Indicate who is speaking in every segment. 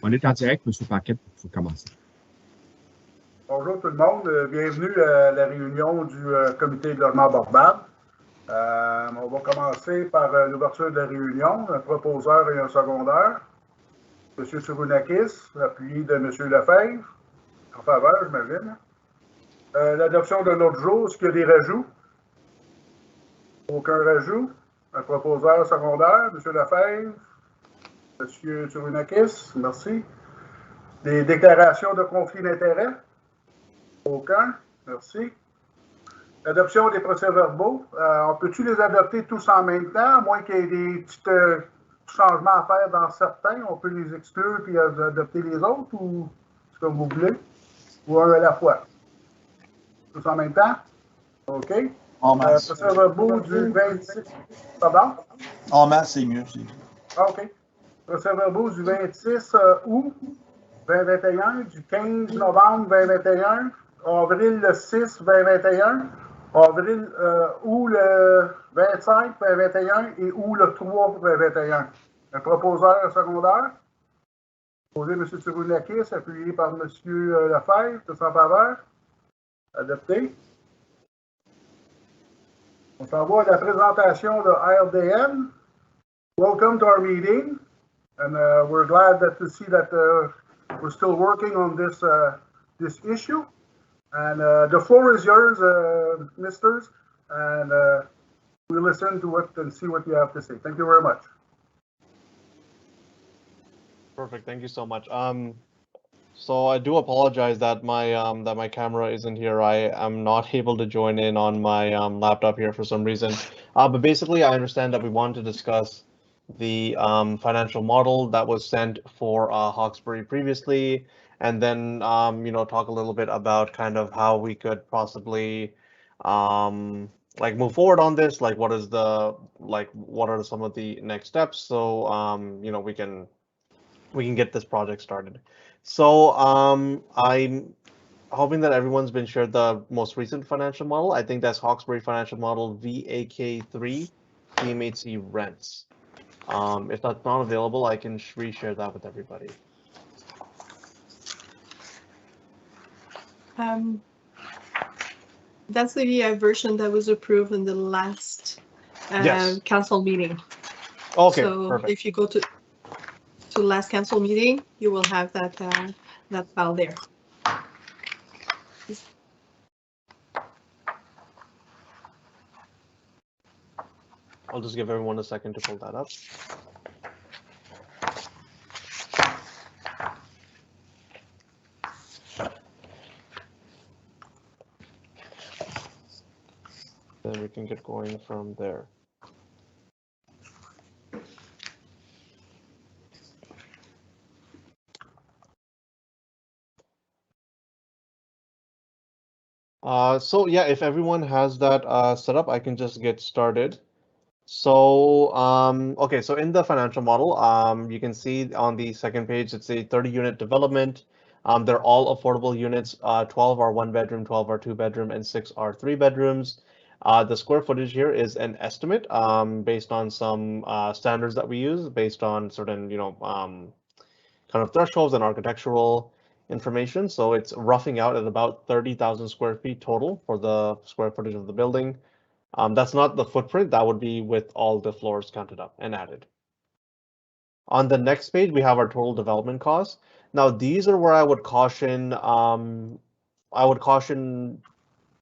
Speaker 1: On est en direct, M. Paquette, il faut commencer.
Speaker 2: Bonjour tout le monde, bienvenue à la réunion du comité de logement abordable. On va commencer par l'ouverture de la réunion, un proposeur et un secondaire. M. Tsurunakis, appuyé de M. Lefebvre, en faveur, j'imagine. L'adoption de l'ordre du jour, est-ce qu'il y a des rajouts? Aucun rajout. Un proposeur secondaire, M. Lefebvre, M. Tsurunakis, merci. Des déclarations de conflit d'intérêts? Aucun, merci. L'adoption des procès-verbaux, on peut-tu les adopter tous en même temps, à moins qu'il y ait des petits changements à faire dans certains, on peut les exclure puis adopter les autres, ou c'est comme vous voulez, ou un à la fois? Tous en même temps? OK.
Speaker 3: En masse.
Speaker 2: Procès-verbaux du 26... Pardon?
Speaker 3: En masse, c'est mieux.
Speaker 2: OK. Procès-verbaux du 26 août 2021, du 15 novembre 2021, avril le 6 2021, avril août le 25 2021 et août le 3 2021. Un proposeur secondaire, proposé M. Tsurunakis, appuyé par M. Lefebvre, tous en faveur. Adopté. On s'en va à la présentation de RDN. Welcome to our meeting, and we're glad to see that we're still working on this issue. And the floor is yours, misters, and we'll listen to it and see what you have to say. Thank you very much.
Speaker 4: Perfect. Thank you so much. So I do apologize that my camera isn't here. I am not able to join in on my laptop here for some reason. But basically, I understand that we want to discuss the financial model that was sent for Hawkesbury previously, and then talk a little bit about kind of how we could possibly like move forward on this. Like what are some of the next steps? So we can get this project started. So I'm hoping that everyone's been shared the most recent financial model. I think that's Hawkesbury financial model VAK3 PMHC rents. If that's not available, I can reshare that with everybody.
Speaker 5: That's the version that was approved in the last
Speaker 4: Yes.
Speaker 5: council meeting.
Speaker 4: Okay,
Speaker 5: So
Speaker 4: perfect.
Speaker 5: if you go to last council meeting, you will have that that file there.
Speaker 4: I'll just give everyone a second to pull that up. Then we can get going from there. So yeah, if everyone has that set up, I can just get started. So okay, so in the financial model, you can see on the second page, it's a 30-unit development. They're all affordable units. 12 are 1-bedroom, 12 are 2-bedroom, and 6 are 3-bedrooms. The square footage here is an estimate based on some standards that we use, based on certain kind of thresholds and architectural information. So it's roughing out at about 30,000 square feet total for the square footage of the building. That's not the footprint, that would be with all the floors counted up and added. On the next page, we have our total development costs. Now, these are where I would caution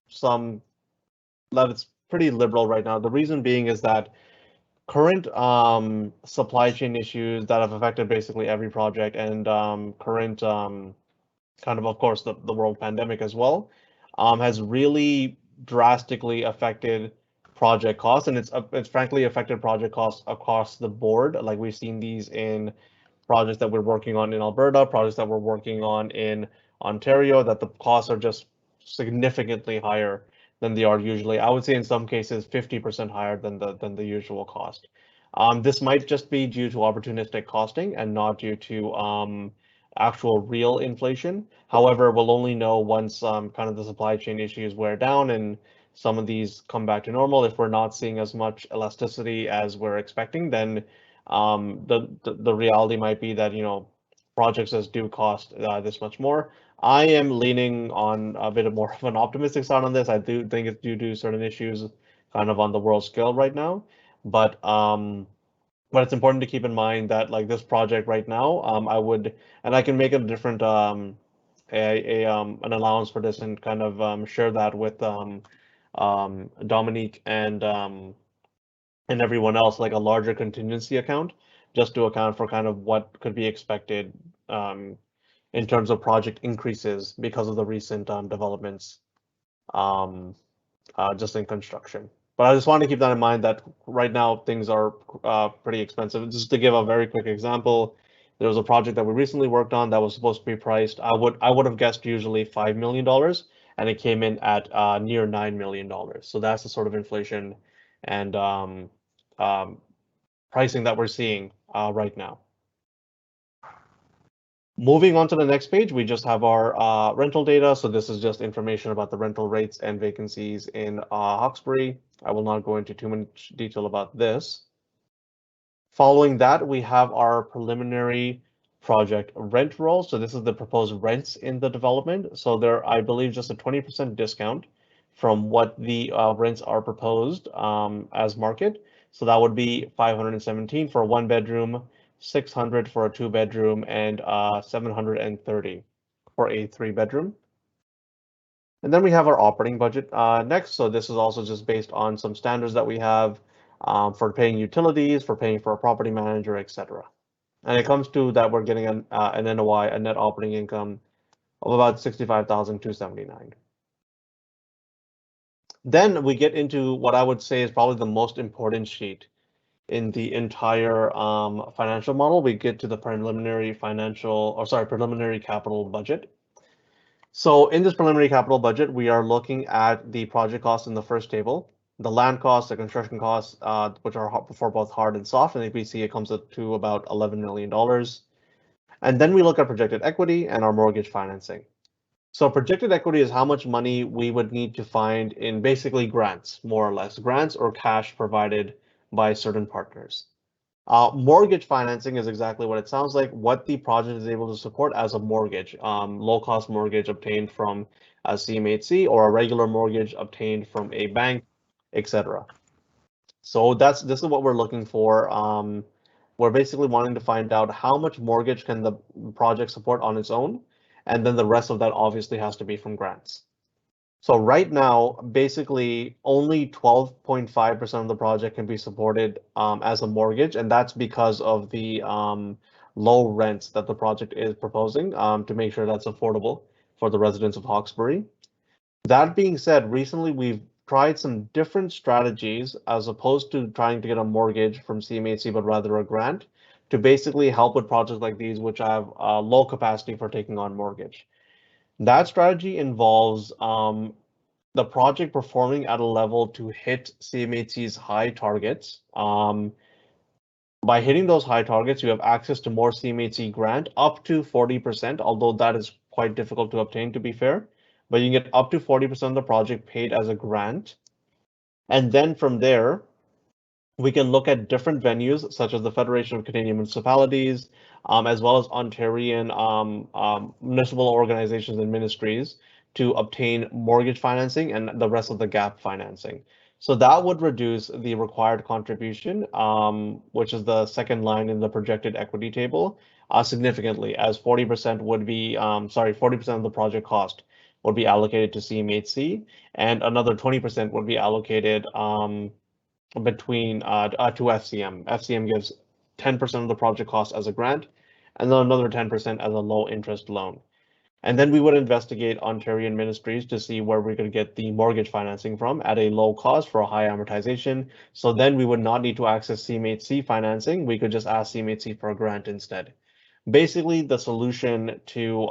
Speaker 4: some that it's pretty liberal right now. The reason being is that current supply chain issues that have affected basically every project, and current kind of course, the world pandemic as well, has really drastically affected project costs, and it's frankly affected project costs across the board. Like we've seen these in projects that we're working on in Alberta, projects that we're working on in Ontario, that the costs are just significantly higher than they are usually. I would say in some cases 50% higher than the usual cost. This might just be due to opportunistic costing and not due to actual real inflation. However, we'll only know once kind of the supply chain issues wear down and some of these come back to normal. If we're not seeing as much elasticity as we're expecting, then the reality might be that projects that do cost this much more. I am leaning on a bit more of an optimistic side on this. I do think it's due to certain issues kind of on the world scale right now, but it's important to keep in mind that like this project right now, I would, and I can make a different an allowance for this and kind of share that with Dominique and everyone else, like a larger contingency account, just to account for kind of what could be expected in terms of project increases because of the recent developments just in construction. But I just want to keep that in mind that right now things are pretty expensive. Just to give a very quick example, there was a project that we recently worked on that was supposed to be priced. I would have guessed usually $5 million, and it came in at near $9 million. So that's the sort of inflation and pricing that we're seeing right now. Moving on to the next page, we just have our rental data. So this is just information about the rental rates and vacancies in Hawkesbury. I will not go into too much detail about this. Following that, we have our preliminary project rent roll. So this is the proposed rents in the development. So there, I believe, just a 20% discount from what the rents are proposed as market. So that would be 517 for a 1-bedroom, 600 for a 2-bedroom, and 730 for a 3-bedroom. And then we have our operating budget next. So this is also just based on some standards that we have for paying utilities, for paying for a property manager, etc. And it comes to that we're getting an NOI, a net operating income of about $65,279. Then we get into what I would say is probably the most important sheet in the entire financial model. We get to the preliminary capital budget. So in this preliminary capital budget, we are looking at the project costs in the first table, the land costs, the construction costs, which are for both hard and soft. And if we see it comes up to about $11 million. And then we look at projected equity and our mortgage financing. So projected equity is how much money we would need to find in basically grants, more or less, grants or cash provided by certain partners. Mortgage financing is exactly what it sounds like, what the project is able to support as a mortgage, low-cost mortgage obtained from a CMHC or a regular mortgage obtained from a bank, etc. So this is what we're looking for. We're basically wanting to find out how much mortgage can the project support on its own, and then the rest of that obviously has to be from grants. So right now, basically only 12.5% of the project can be supported as a mortgage, and that's because of the low rents that the project is proposing to make sure that's affordable for the residents of Hawkesbury. That being said, recently we've tried some different strategies as opposed to trying to get a mortgage from CMHC, but rather a grant to basically help with projects like these, which have low capacity for taking on mortgage. That strategy involves the project performing at a level to hit CMHC's high targets. By hitting those high targets, you have access to more CMHC grant up to 40%, although that is quite difficult to obtain, to be fair. But you can get up to 40% of the project paid as a grant. And then from there, we can look at different venues, such as the Federation of Canadian Municipalities, as well as Ontarian municipal organizations and ministries to obtain mortgage financing and the rest of the gap financing. So that would reduce the required contribution, which is the second line in the projected equity table, significantly, as 40% would be, 40% of the project cost would be allocated to CMHC, and another 20% would be allocated between to FCM. FCM gives 10% of the project cost as a grant, and then another 10% as a low interest loan. And then we would investigate Ontarian ministries to see where we could get the mortgage financing from at a low cost for a high amortization. So then we would not need to access CMHC financing. We could just ask CMHC for a grant instead. Basically, the solution to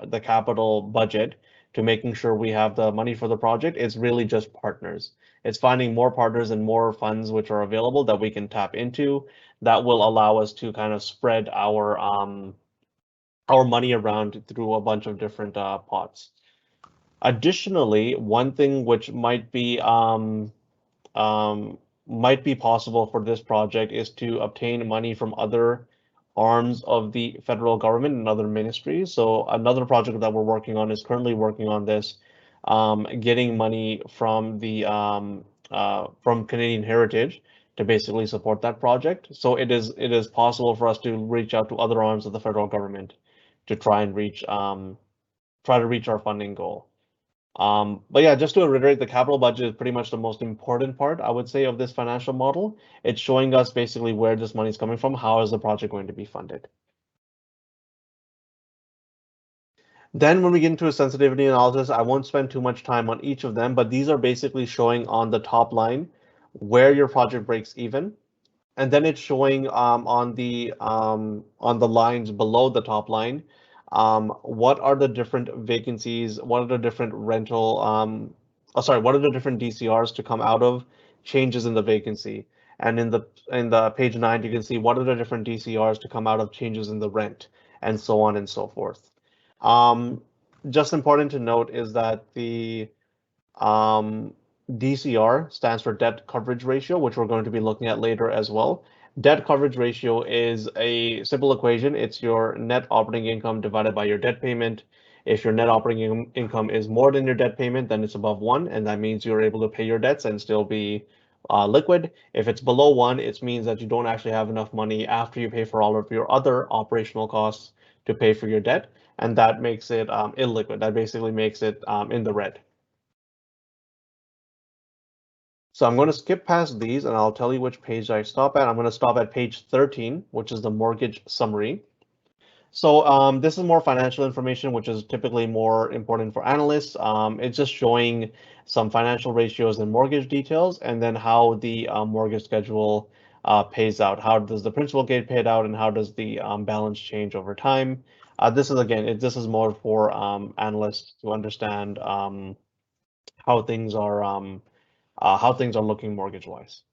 Speaker 4: the capital budget to making sure we have the money for the project is really just partners. It's finding more partners and more funds which are available that we can tap into that will allow us to kind of spread our money around through a bunch of different pots. Additionally, one thing which might be possible for this project is to obtain money from other arms of the federal government and other ministries. So another project that we're working on is currently working on this, getting money from the from Canadian Heritage to basically support that project. So it is possible for us to reach out to other arms of the federal government to try and reach our funding goal. But yeah, just to reiterate, the capital budget is pretty much the most important part, I would say, of this financial model. It's showing us basically where this money is coming from, how is the project going to be funded. Then when we get into a sensitivity analysis, I won't spend too much time on each of them, but these are basically showing on the top line where your project breaks even. And then it's showing on the lines below the top line, what are the different vacancies, what are the different rental, what are the different DCRs to come out of changes in the vacancy. And in the page 9, you can see what are the different DCRs to come out of changes in the rent, and so on and so forth. Just important to note is that the DCR stands for debt coverage ratio, which we're going to be looking at later as well. Debt coverage ratio is a simple equation. It's your net operating income divided by your debt payment. If your net operating income is more than your debt payment, then it's above 1, and that means you're able to pay your debts and still be liquid. If it's below 1, it means that you don't actually have enough money after you pay for all of your other operational costs to pay for your debt, and that makes it illiquid. That basically makes it in the red. So I'm going to skip past these and I'll tell you which page I stop at. I'm going to stop at page 13, which is the mortgage summary. So this is more financial information, which is typically more important for analysts. It's just showing some financial ratios and mortgage details, and then how the mortgage schedule pays out. How does the principal get paid out, and how does the balance change over time? This is more for analysts to understand how things are looking mortgage-wise.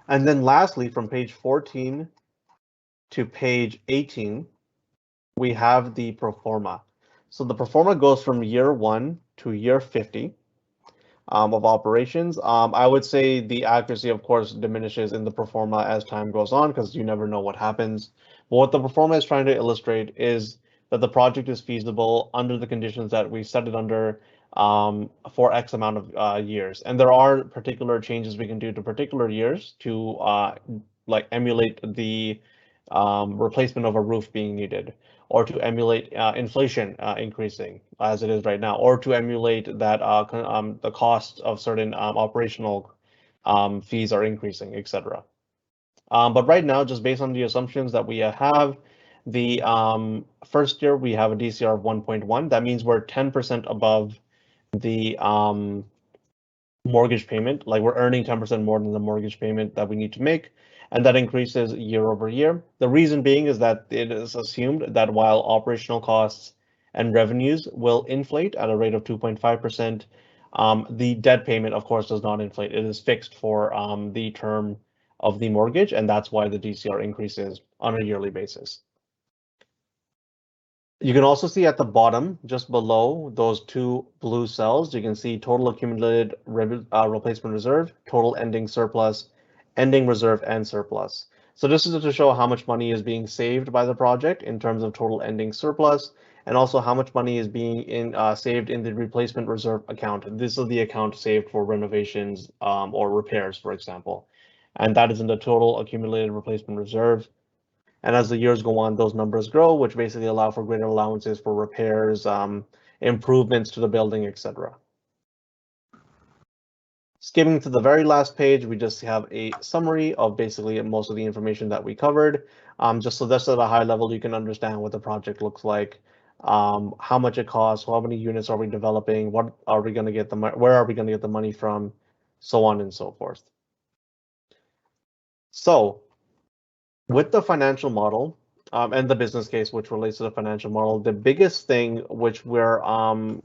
Speaker 4: And then lastly, from page 14 to page 18, we have the pro forma. So the pro forma goes from year 1 to year 50 of operations. I would say the accuracy, of course, diminishes in the pro forma as time goes on, because you never know what happens. But what the pro forma is trying to illustrate is that the project is feasible under the conditions that we set it under for X amount of years. And there are particular changes we can do to particular years to like emulate the replacement of a roof being needed, or to emulate inflation increasing as it is right now, or to emulate that the cost of certain operational fees are increasing, etc. But right now, just based on the assumptions that we have, the first year we have a DCR of 1.1. That means we're 10% above the mortgage payment, like we're earning 10% more than the mortgage payment that we need to make, and that increases year over year. The reason being is that it is assumed that while operational costs and revenues will inflate at a rate of 2.5%, the debt payment, of course, does not inflate. It is fixed for the term of the mortgage, and that's why the DCR increases on a yearly basis. You can also see at the bottom, just below those two blue cells, you can see total accumulated replacement reserve, total ending surplus, ending reserve, and surplus. So this is to show how much money is being saved by the project in terms of total ending surplus, and also how much money is being saved in the replacement reserve account. This is the account saved for renovations or repairs, for example. And that is in the total accumulated replacement reserve. And as the years go on, those numbers grow, which basically allow for greater allowances for repairs, improvements to the building, etc. Skimming to the very last page, we just have a summary of basically most of the information that we covered. Just so that's at a high level, you can understand what the project looks like, how much it costs, how many units are we developing, what are we going to get where are we going to get the money from, so on and so forth. So with the financial model and the business case, which relates to the financial model, the biggest thing which we're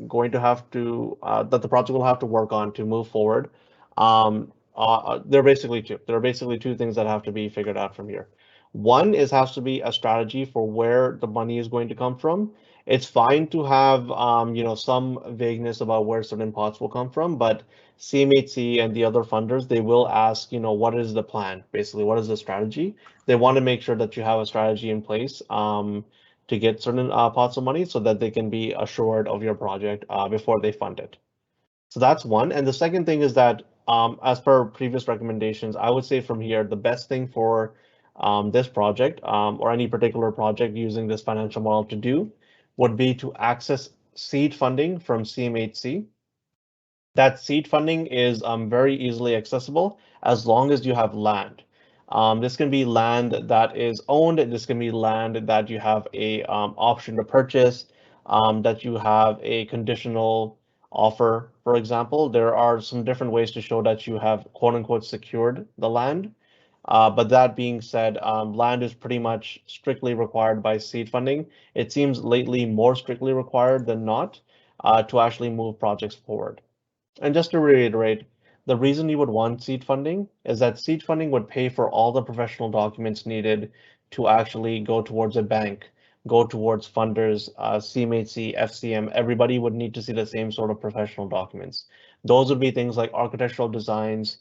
Speaker 4: going to have to, that the project will have to work on to move forward, there are basically two. There are basically two things that have to be figured out from here. One has to be a strategy for where the money is going to come from, It's fine to have, some vagueness about where certain pots will come from, but CMHC and the other funders, they will ask, what is the plan? Basically, what is the strategy? They want to make sure that you have a strategy in place to get certain pots of money so that they can be assured of your project before they fund it. So that's one. And the second thing is that, as per previous recommendations, I would say from here, the best thing for this project or any particular project using this financial model to do would be to access seed funding from CMHC. That seed funding is very easily accessible as long as you have land. This can be land that is owned. This can be land that you have a option to purchase, that you have a conditional offer, for example. There are some different ways to show that you have quote unquote secured the land. But that being said, land is pretty much strictly required by seed funding. It seems lately more strictly required than not to actually move projects forward. And just to reiterate, the reason you would want seed funding is that seed funding would pay for all the professional documents needed to actually go towards a bank, go towards funders, CMHC, FCM. Everybody would need to see the same sort of professional documents. Those would be things like architectural designs,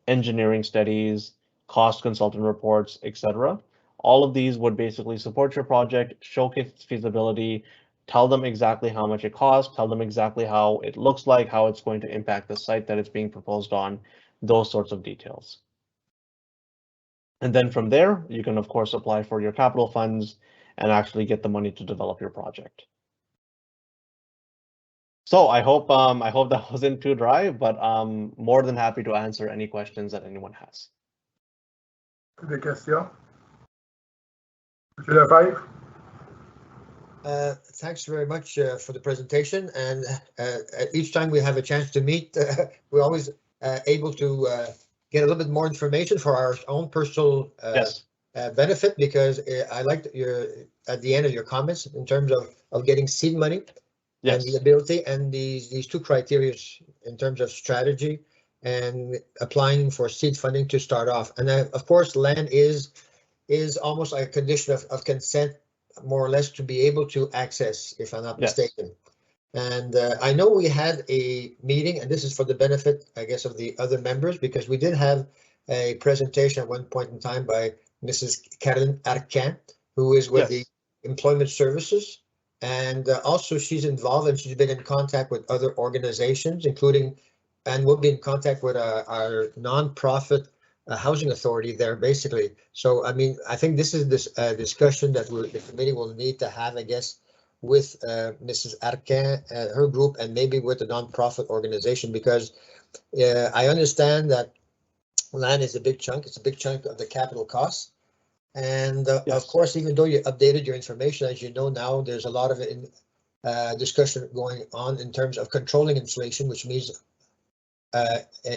Speaker 4: engineering studies, cost consultant reports, etc. All of these would basically support your project, showcase its feasibility, tell them exactly how much it costs, tell them exactly how it looks like, how it's going to impact the site that it's being proposed on, those sorts of details. And then from there, you can of course apply for your capital funds and actually get the money to develop your project. So I hope that wasn't too dry, but I'm more than happy to answer any questions that anyone has.
Speaker 2: Des questions? Monsieur Lefebvre?
Speaker 6: Thanks very much for the presentation, and each time we have a chance to meet, we're always able to get a little bit more information for our own personal benefit, because I liked at the end of your comments in terms of getting seed money and the ability, and these two criteria in terms of strategy and applying for seed funding to start off. And of course, land is almost like a condition of consent, more or less, to be able to access, if I'm not mistaken. And I know we had a meeting, and this is for the benefit, I guess, of the other members, because we did have a presentation at one point in time by Mrs. Caroline Arcan, who is with the Employment Services. And also she's involved, and she's been in contact with other organizations, including, and we'll be in contact with our nonprofit housing authority there, basically. So, I mean, I think this is this discussion that the committee will need to have, I guess, with Mrs. Arcan, her group, and maybe with the nonprofit organization, because I understand that land is a big chunk. It's a big chunk of the capital costs. And of course, even though you updated your information, as you know now, there's a lot of discussion going on in terms of controlling inflation, which means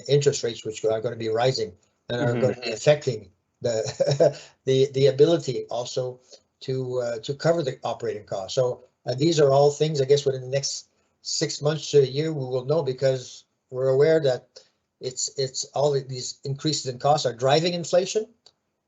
Speaker 6: interest rates, which are going to be rising and are going to be affecting the ability also to cover the operating costs. So these are all things, I guess, within the next 6 months to a year, we will know, because we're aware that it's all of these increases in costs are driving inflation,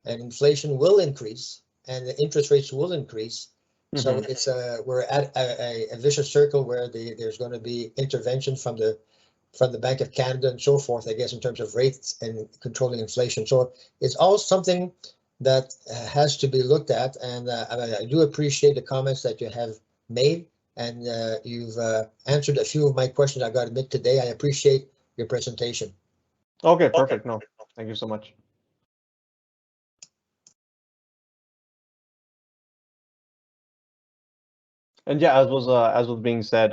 Speaker 6: and inflation will increase, and the interest rates will increase. So it's we're at a vicious circle where there's going to be intervention from the Bank of Canada and so forth, I guess, in terms of rates and controlling inflation. So it's all something that has to be looked at, and I do appreciate the comments that you have made, and you've answered a few of my questions, I got to admit, today. I appreciate your presentation.
Speaker 4: Okay, perfect. No, thank you so much. And yeah, as was being said,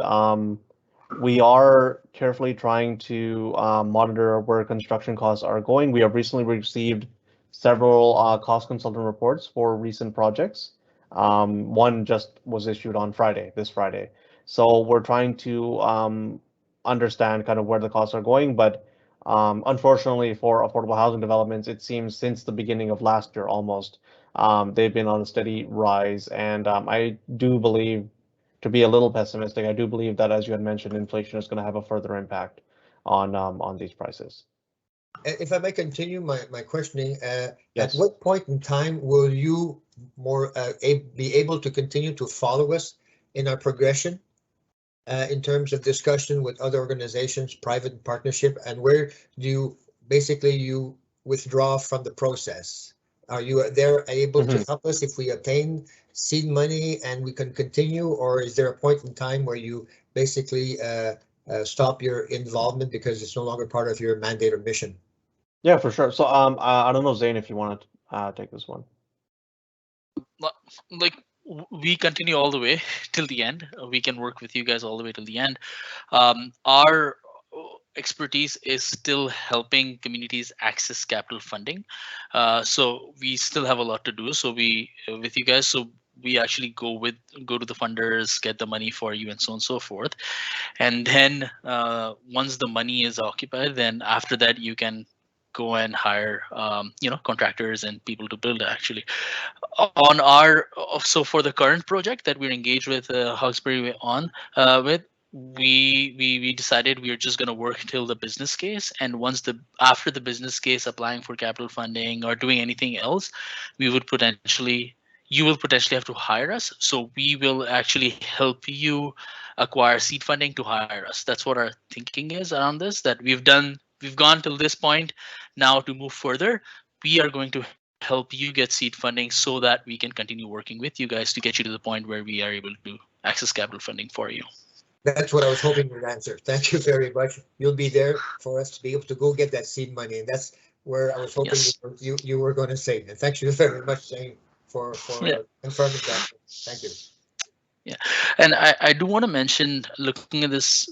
Speaker 4: we are carefully trying to monitor where construction costs are going. We have recently received several cost consultant reports for recent projects. One just was issued on this Friday. So we're trying to understand kind of where the costs are going. But unfortunately for affordable housing developments, it seems since the beginning of last year almost, they've been on a steady rise. And I do believe, to be a little pessimistic, I do believe that, as you had mentioned, inflation is going to have a further impact on these prices.
Speaker 6: If I may continue my questioning, at what point in time will you be able to continue to follow us in our progression in terms of discussion with other organizations, private partnership, and where do you withdraw from the process? Are you there able to help us if we obtain seed money and we can continue, or is there a point in time where you basically stop your involvement because it's no longer part of your mandate or mission?
Speaker 4: Yeah, for sure. So I don't know, Zane, if you want to take this one.
Speaker 7: Like, we continue all the way till the end. We can work with you guys all the way till the end. Our expertise is still helping communities access capital funding. So we still have a lot to do. So with you guys, so we actually go to the funders, get the money for you, and so on and so forth. And then once the money is occupied, then after that you can go and hire contractors and people to build actually. On our so for the current project that we're engaged with Hawkesbury on with, we decided we are just going to work till the business case, and after the business case, applying for capital funding or doing anything else, you will potentially have to hire us. So we will actually help you acquire seed funding to hire us. That's what our thinking is around this, that we've gone till this point. Now to move further, we are going to help you get seed funding so that we can continue working with you guys to get you to the point where we are able to access capital funding for you.
Speaker 6: That's what I was hoping you'd answer. Thank you very much. You'll be there for us to be able to go get that seed money, and that's where I was hoping you were going to say. And thank you very much, Shane, for confirming that. Thank you.
Speaker 7: Yeah, and I do want to mention, looking at this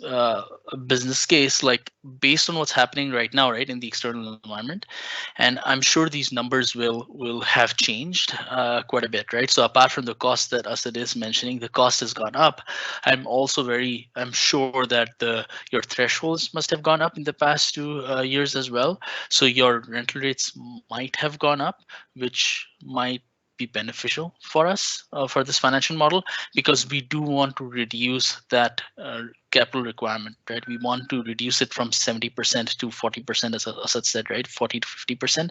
Speaker 7: business case, like based on what's happening right now, right, in the external environment, and I'm sure these numbers will have changed quite a bit, right? So apart from the cost that Asad is mentioning, the cost has gone up. I'm sure that your thresholds must have gone up in the past 2 years as well. So your rental rates might have gone up, which might be beneficial for us for this financial model, because we do want to reduce that capital requirement, right? We want to reduce it from 70% to 40%, as Asad said, right? 40 to 50%,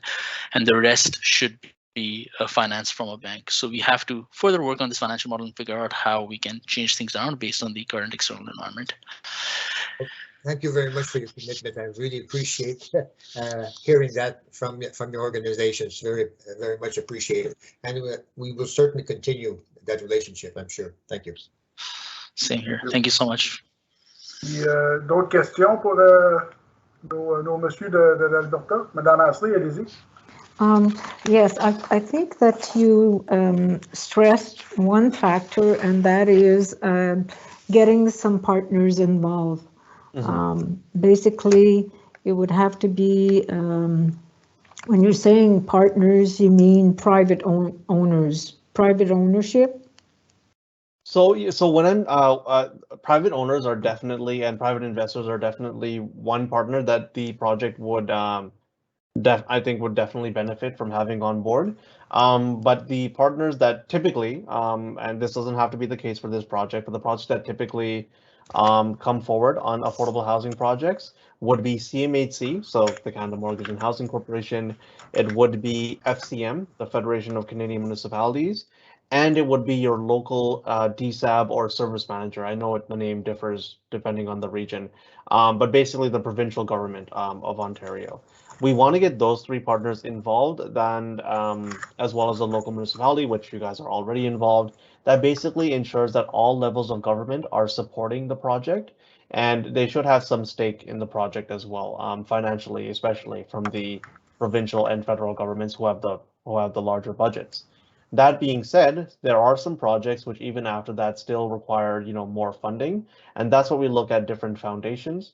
Speaker 7: and the rest should be financed from a bank. So we have to further work on this financial model and figure out how we can change things around based on the current external environment.
Speaker 6: Thank you very much for your commitment. I really appreciate hearing that from your organizations. Very, very much appreciated. And we will certainly continue that relationship, I'm sure. Thank you.
Speaker 7: Same here. Thank you so much.
Speaker 2: D'autres questions pour nos messieurs de l'Alberta? Madame Ashley, allez-y.
Speaker 8: Yes, I think that you stressed one factor, and that is getting some partners involved. Basically, it would have to be, when you're saying partners, you mean private owners, private ownership?
Speaker 4: So when I'm private owners are definitely, and private investors are definitely one partner that the project would I think would definitely benefit from having on board. But the partners that typically, and this doesn't have to be the case for this project, but the projects that typically come forward on affordable housing projects would be CMHC, so the Canada Mortgage and Housing Corporation. It would be FCM, the Federation of Canadian Municipalities, and it would be your local DSAB or service manager. I know the name differs depending on the region, but basically the provincial government of Ontario. We want to get those three partners involved, then as well as the local municipality, which you guys are already involved. That basically ensures that all levels of government are supporting the project, and they should have some stake in the project as well, financially, especially from the provincial and federal governments who have the larger budgets. That being said, there are some projects which even after that still require more funding, and that's what we look at different foundations.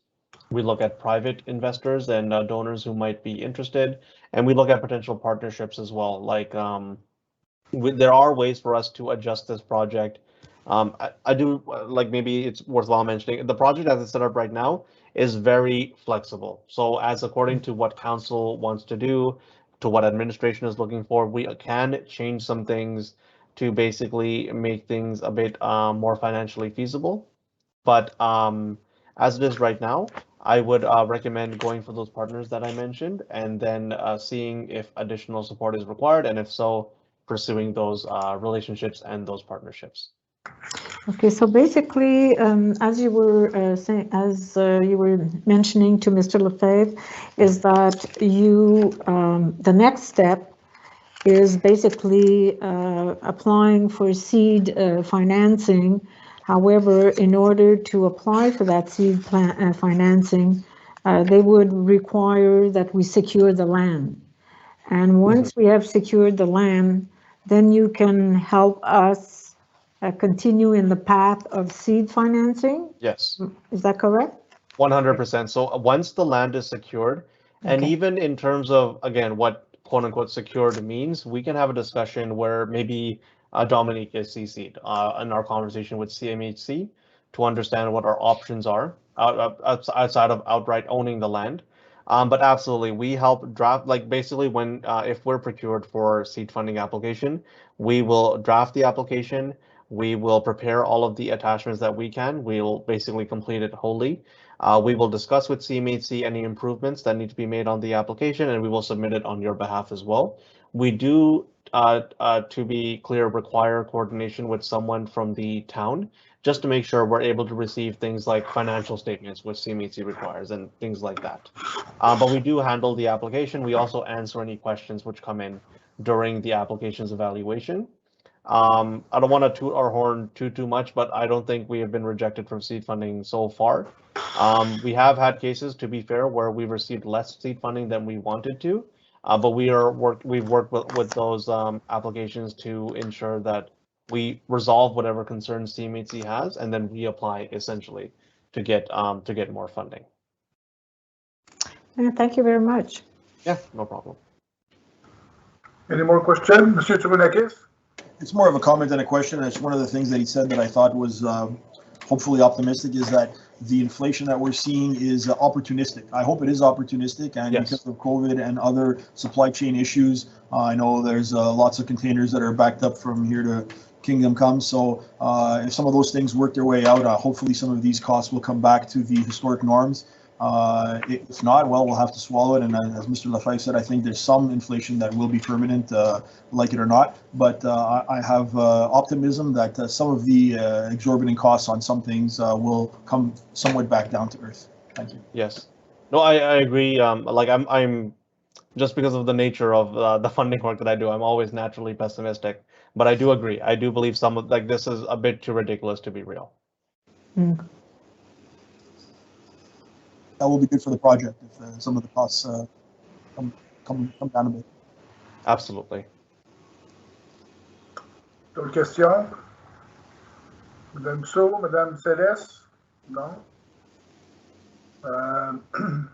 Speaker 4: We look at private investors and donors who might be interested, and we look at potential partnerships as well. Like there are ways for us to adjust this project. I do like, maybe it's worthwhile mentioning, the project as it's set up right now is very flexible. So as according to what council wants to do, to what administration is looking for, we can change some things to basically make things a bit more financially feasible. But as it is right now, I would recommend going for those partners that I mentioned, and then seeing if additional support is required, and if so, pursuing those relationships and those partnerships.
Speaker 8: Okay, so basically, as you were saying, as you were mentioning to Mr. Lefebvre, is that you, the next step is basically applying for seed financing. However, in order to apply for that seed financing, they would require that we secure the land. And once we have secured the land, then you can help us continue in the path of seed financing?
Speaker 4: Yes.
Speaker 8: Is that correct?
Speaker 4: 100%. So once the land is secured, and
Speaker 8: Okay.
Speaker 4: even in terms of, again, what quote unquote secured means, we can have a discussion where maybe Dominique is CC'd in our conversation with CMHC to understand what our options are outside of outright owning the land. But absolutely, we help draft, like basically when, if we're procured for seed funding application, we will draft the application. We will prepare all of the attachments that we can. We'll basically complete it wholly. We will discuss with CMHC any improvements that need to be made on the application, and we will submit it on your behalf as well. We do, to be clear, require coordination with someone from the town, just to make sure we're able to receive things like financial statements, which CMHC requires, and things like that. But we do handle the application. We also answer any questions which come in during the application's evaluation. I don't want to toot our horn too much, but I don't think we have been rejected from seed funding so far. We have had cases, to be fair, where we've received less seed funding than we wanted to, but we've worked with those applications to ensure that we resolve whatever concerns CMHC has, and then reapply essentially to get more funding.
Speaker 8: Thank you very much.
Speaker 4: Yeah, no problem.
Speaker 2: Any more questions, Monsieur Tsourounakis?
Speaker 3: It's more of a comment than a question. It's one of the things that he said that I thought was hopefully optimistic, is that the inflation that we're seeing is opportunistic. I hope it is opportunistic, and
Speaker 4: Yes.
Speaker 3: Because of COVID and other supply chain issues, I know there's lots of containers that are backed up from here to Kingdom Come. So if some of those things work their way out, hopefully some of these costs will come back to the historic norms. If not, well, we'll have to swallow it. And as Mr. Lefebvre said, I think there's some inflation that will be permanent, like it or not. But I have optimism that some of the exorbitant costs on some things will come somewhat back down to earth. Thank you.
Speaker 4: Yes. No, I agree. Like I'm just because of the nature of the funding work that I do, I'm always naturally pessimistic. But I do agree. I do believe some of like this is a bit too ridiculous to be real.
Speaker 8: Mm.
Speaker 3: That will be good for the project if some of the costs come down a bit.
Speaker 4: Absolutely.
Speaker 2: D'autres questions? Madame Sow, Madame Céleste? No?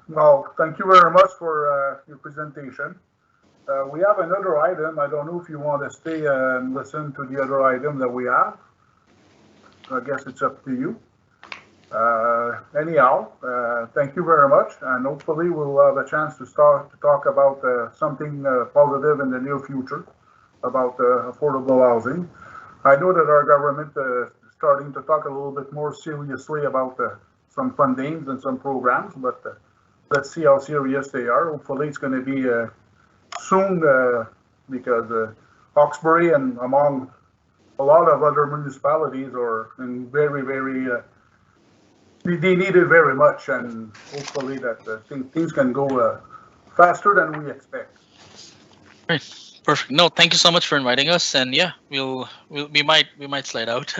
Speaker 2: Well, thank you very much for your presentation. We have another item. I don't know if you want to stay and listen to the other item that we have. I guess it's up to you. Anyhow, thank you very much, and hopefully we'll have a chance to start to talk about something positive in the near future about affordable housing. I know that our government is starting to talk a little bit more seriously about some fundings and some programs, but let's see how serious they are. Hopefully it's going to be soon, because Hawkesbury and among a lot of other municipalities are in very, very they need it very much, and hopefully that things can go faster than we expect.
Speaker 7: Right. Perfect. No, thank you so much for inviting us, and yeah, we might slide out,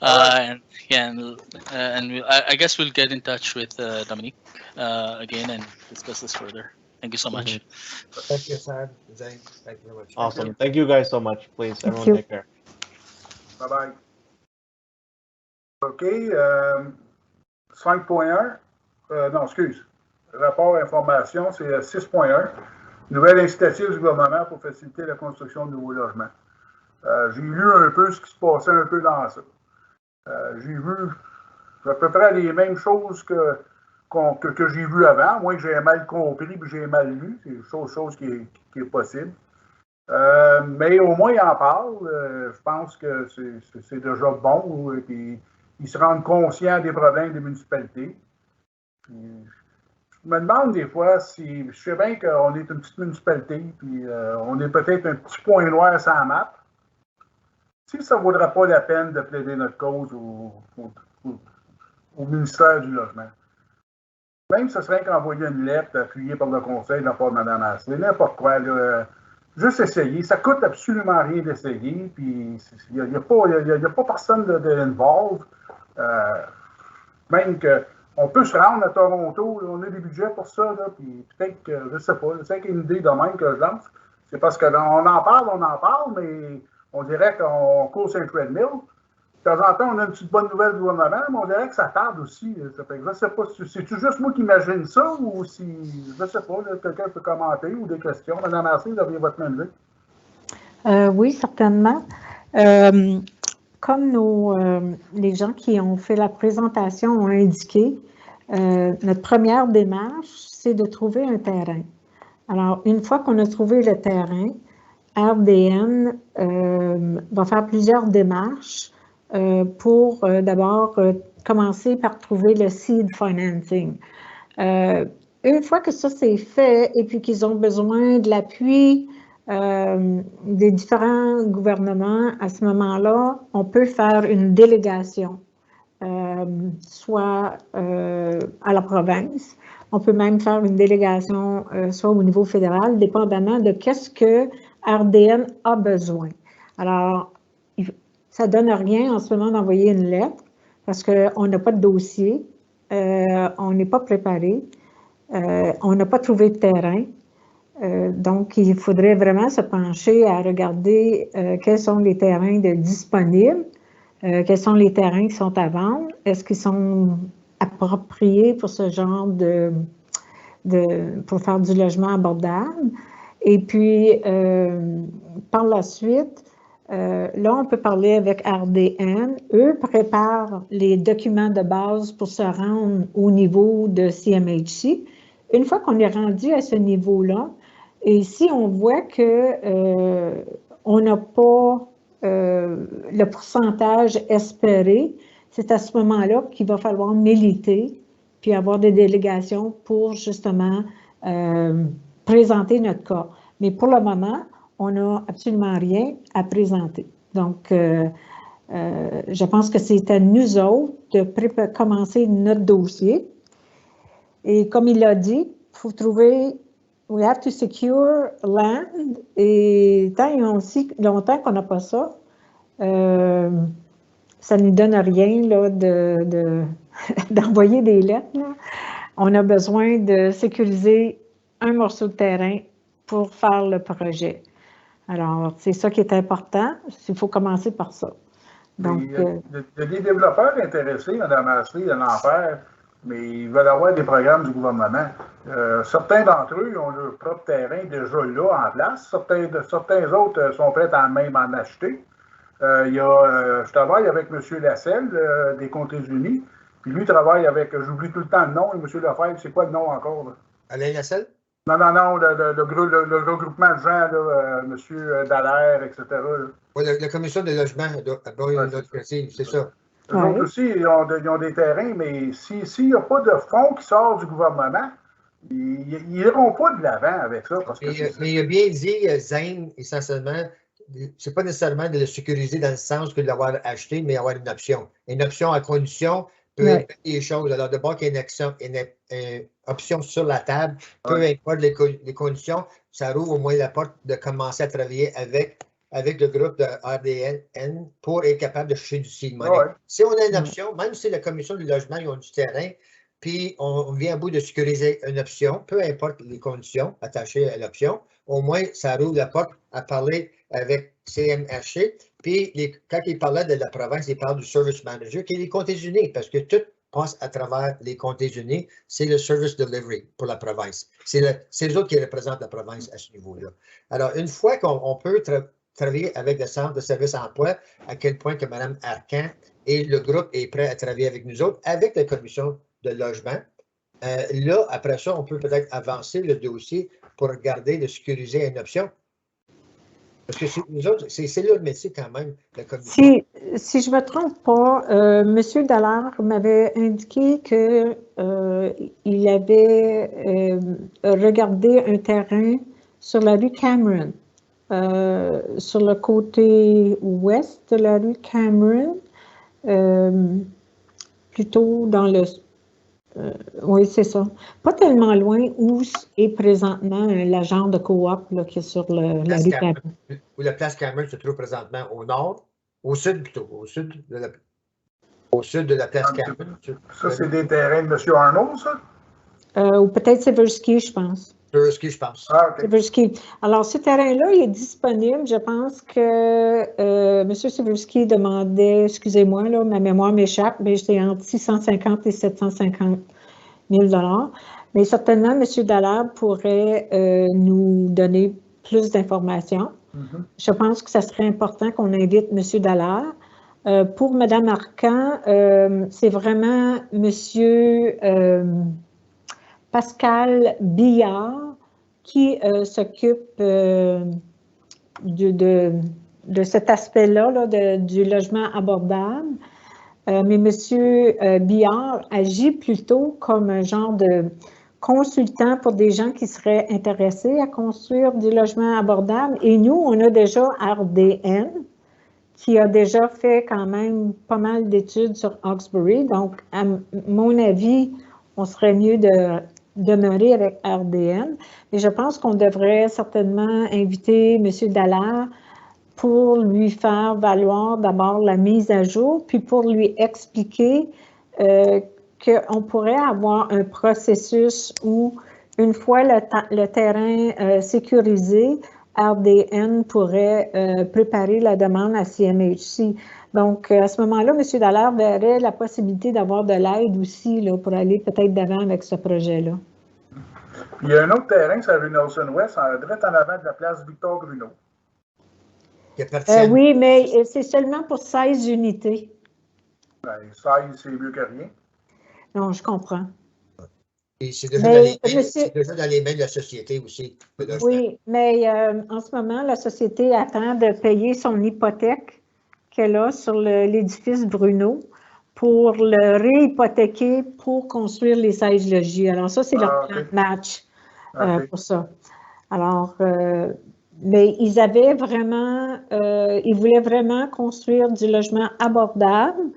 Speaker 2: Right.
Speaker 7: I guess we'll get in touch with Dominique again and discuss this further. Thank you so much.
Speaker 6: Thank you, Sam. Zane, thank you very much.
Speaker 4: Awesome. Thank you guys so much. Please,
Speaker 8: Thank
Speaker 4: everyone
Speaker 8: you.
Speaker 4: take care.
Speaker 2: Bye-bye. OK. 5.1. Non, excuse. Rapport information, c'est 6.1. Nouvelle incitative du gouvernement pour faciliter la construction de nouveaux logements. J'ai lu un peu ce qui se passait un peu dans ça. J'ai vu à peu près les mêmes choses que j'ai vues avant, moins que j'ai mal compris et j'ai mal lu. C'est une chose qui est possible. Mais au moins, il en parle. Je pense que c'est déjà bon. Puis, ils se rendent conscients des problèmes des municipalités. Puis, je me demande des fois si, je sais bien qu'on est une petite municipalité, puis on est peut-être un petit point noir sur la map. si ça ne vaudra pas la peine de plaider notre cause au ministère du Logement. Même ce serait qu'envoyer une lettre appuyée par le conseil de la part de Mme Asselin, n'importe quoi, là, juste essayer. Ça ne coûte absolument rien d'essayer, puis il n'y a pas personne d'involve. Même qu'on peut se rendre à Toronto, là, on a des budgets pour ça, là, puis peut-être que, je ne sais pas, c'est une idée de même que je lance. C'est parce qu'on en parle, mais on dirait qu'on court sur un treadmill. De temps en temps, on a une petite bonne nouvelle du gouvernement, mais on dirait que ça tarde aussi. Ça fait que je ne sais pas, c'est-tu juste moi qui imagine ça ou si, je ne sais pas, quelqu'un peut commenter ou des questions. Mme Arcy, vous aviez votre main levée.
Speaker 8: Oui, certainement. Comme les gens qui ont fait la présentation ont indiqué, notre première démarche, c'est de trouver un terrain. Alors, une fois qu'on a trouvé le terrain, RDN va faire plusieurs démarches pour d'abord commencer par trouver le seed financing. Une fois que ça c'est fait et puis qu'ils ont besoin de l'appui des différents gouvernements, à ce moment-là, on peut faire une délégation, soit à la province, on peut même faire une délégation soit au niveau fédéral, dépendamment de qu'est-ce que RDN a besoin. Alors, ça ne donne rien en ce moment d'envoyer une lettre parce qu'on n'a pas de dossier, on n'est pas préparé, on n'a pas trouvé de terrain. Donc, il faudrait vraiment se pencher à regarder quels sont les terrains disponibles, quels sont les terrains qui sont à vendre, est-ce qu'ils sont appropriés pour ce genre pour faire du logement abordable. Et puis, par la suite, là, on peut parler avec RDN. Eux préparent les documents de base pour se rendre au niveau de CMHC. Une fois qu'on est rendu à ce niveau-là, et si on voit que on n'a pas le pourcentage espéré, c'est à ce moment-là qu'il va falloir militer puis avoir des délégations pour justement présenter notre cas. Mais pour le moment, on n'a absolument rien à présenter. Donc, je pense que c'est à nous autres de commencer notre dossier. Et comme il l'a dit, il faut trouver, we have to secure land. Et tant et aussi longtemps qu'on n'a pas ça, ça ne nous donne rien là, d'envoyer des lettres. Là. On a besoin de sécuriser un morceau de terrain pour faire le projet. Alors, c'est ça qui est important. Il faut commencer par ça. Donc,
Speaker 2: il y a des développeurs intéressés, Mme Ashley, à l'en faire, mais ils veulent avoir des programmes du gouvernement. Certains d'entre eux ont leur propre terrain déjà là en place. Certains autres sont prêts à même en acheter. Je travaille avec M. Lasselle des Comtés-Unis, puis lui travaille avec, j'oublie tout le temps le nom, M. Lefebvre, c'est quoi le nom encore? Là?
Speaker 6: Alain Lasselle?
Speaker 2: Non, le regroupement de gens, là, M. Dallaire, etc.
Speaker 6: Oui, la commission de logement, c'est ça.
Speaker 2: Eux autres aussi, ils ont des terrains, mais s'il n'y a pas de fonds qui sortent du gouvernement, ils n'iront pas de l'avant avec ça. Parce que
Speaker 6: mais il a bien dit, Zane, essentiellement, c'est pas nécessairement de le sécuriser dans le sens que de l'avoir acheté, mais avoir une option. Une option à condition peut être des choses. Alors, d'abord qu'il y ait une option sur la table, peu importe les conditions, ça rouvre au moins la porte de commencer à travailler avec le groupe de RDN pour être capable de chercher du seed money. Si on a une option, même si la commission du logement, ils ont du terrain, puis on vient à bout de sécuriser une option, peu importe les conditions attachées à l'option, au moins, ça rouvre la porte à parler avec CMHC. Puis, quand il parlait de la province, il parle du service manager, qui est les Comtés-Unis, parce que tout passe à travers les Comtés-Unis. C'est le service delivery pour la province. C'est eux autres qui représentent la province à ce niveau-là. Alors, une fois qu'on peut travailler avec le centre de services emploi, à quel point que Mme Arcan et le groupe est prêt à travailler avec nous autres, avec la commission de logement. Là, après ça, on peut peut-être avancer le dossier pour regarder de sécuriser une option. Parce que nous autres, c'est là le métier quand même, la commission.
Speaker 8: Si je ne me trompe pas, M. Dallaire m'avait indiqué qu'il avait regardé un terrain sur la rue Cameron. sur le côté ouest de la rue Cameron, plutôt dans le... oui, c'est ça. Pas tellement loin où est présentement l'agent de coop là, qui est sur la rue Cameron.
Speaker 6: Où la place Cameron se trouve présentement au nord, au sud plutôt, au sud de la place Cameron.
Speaker 2: Ça, c'est des terrains de M. Arnaud, ça?
Speaker 8: Ou peut-être Seversky, je pense.
Speaker 6: Seversky, je pense.
Speaker 2: Ah, OK.
Speaker 8: Seversky. Alors, ce terrain-là, il est disponible. Je pense que M. Seversky demandait, excusez-moi, là, ma mémoire m'échappe, mais j'étais entre 650 et 750 000 $. Mais certainement, M. Dallaire pourrait nous donner plus d'informations. Je pense que ça serait important qu'on invite M. Dallaire. Pour Mme Arcan, c'est vraiment M. Pascal Billard qui s'occupe de cet aspect-là là, du logement abordable. Mais M. Billard agit plutôt comme un genre de consultant pour des gens qui seraient intéressés à construire du logement abordable. Et nous, on a déjà RDN, qui a déjà fait quand même pas mal d'études sur Hawkesbury. Donc, à mon avis, on serait mieux de demeurer avec RDN. Et je pense qu'on devrait certainement inviter M. Dallaire pour lui faire valoir d'abord la mise à jour, puis pour lui expliquer qu'on pourrait avoir un processus où, une fois le terrain sécurisé, RDN pourrait préparer la demande à CMHC. Donc, à ce moment-là, M. Dallaire verrait la possibilité d'avoir de l'aide aussi là, pour aller peut-être d'avant avec ce projet-là.
Speaker 2: Il y a un autre terrain sur la rue Nelson-Ouest, direct en avant de la place Victor-Bruno.
Speaker 8: Oui, mais c'est seulement pour 16 unités.
Speaker 2: Ben, 16, c'est mieux que rien.
Speaker 8: Non, je comprends.
Speaker 6: Et c'est déjà, déjà dans les mains de la société aussi.
Speaker 8: Oui, mais en ce moment, la société attend de payer son hypothèque qu'elle a sur l'édifice Bruno pour le réhypothéquer pour construire les 16 logis. Alors ça, c'est leur plan de match pour ça. Alors, mais ils avaient vraiment, ils voulaient vraiment construire du logement abordable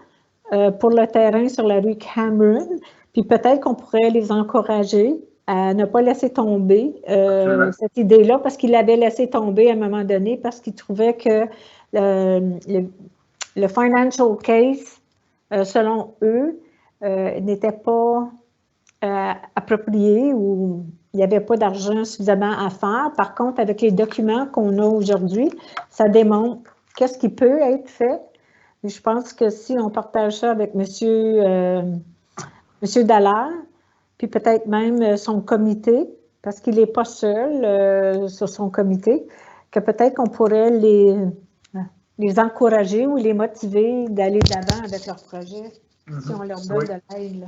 Speaker 8: pour le terrain sur la rue Cameron. Puis peut-être qu'on pourrait les encourager à ne pas laisser tomber cette idée-là, parce qu'ils l'avaient laissé tomber à un moment donné, parce qu'ils trouvaient que le financial case, selon eux, n'était pas approprié ou il n'y avait pas d'argent suffisamment à faire. Par contre, avec les documents qu'on a aujourd'hui, ça démontre qu'est-ce qui peut être fait. Et je pense que si on partage ça avec M. Dallaire, puis peut-être même son comité, parce qu'il n'est pas seul sur son comité, que peut-être qu'on pourrait les encourager ou les motiver d'aller de l'avant avec leur projet, si on leur donne de l'aide.